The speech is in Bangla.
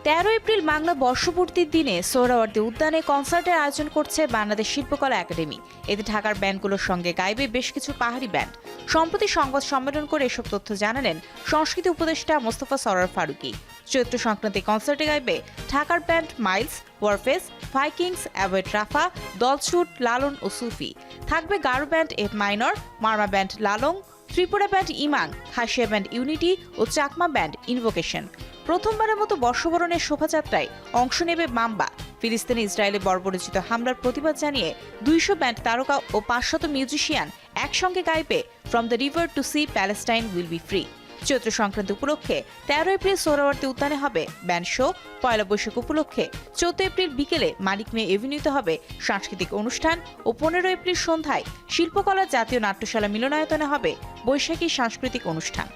13 এপ্রিল বাংলা বর্ষপূর্তির দিনে সোহরাওয়ার্দী উদ্যানে কনসার্টের আয়োজন করছে বাংলাদেশ শিল্পকলা একাডেমি। এতে ঢাকার ব্যান্ডগুলোর সঙ্গে গাইবে বেশ কিছু পাহাড়ি ব্যান্ড। সম্প্রতি সংবাদ সম্মেলন করে এসব তথ্য জানালেন সংস্কৃতি উপদেষ্টা মোস্তফা সরোয়ার ফারুকী। চৈত্র সংক্রান্তি কনসার্টে গাইবে ঢাকার band Miles, Warfaze, Vikings, Avoid Rafa, Dolchhut, Lalon ও সুফি। থাকবে Garo band F minor, Marma band Lalong, Tripura band Imang, Khasia band unity ও চাকমা ব্যান্ড ইনভোকেশন। প্রথমবারের মতো বর্ষবরণের শোভাযাত্রায় অংশ নেবে মাম্বা। ফিলিস্তিনে ইসরায়েলে বর্বরোচিত হামলার প্রতিবাদ জানিয়ে 200 ব্যান্ড তারকা ও 500 মিউজিশিয়ান একসঙ্গে গাইবে from the river to sea Palestine will be free. Chaitra Sankranti উপলক্ষে 13 এপ্রিল সোহরাওয়ার্দী উদ্যানে হবে ব্যান্ড শো। পয়লা বৈশাখ উপলক্ষে 14 এপ্রিল বিকেলে মানিক মিয়া এভিনিউতে হবে সাংস্কৃতিক অনুষ্ঠান ও 15 এপ্রিল সন্ধ্যায় শিল্পকলা জাতীয় নাট্যশালা মিলনায়তনে হবে বৈশাখী সাংস্কৃতিক অনুষ্ঠান।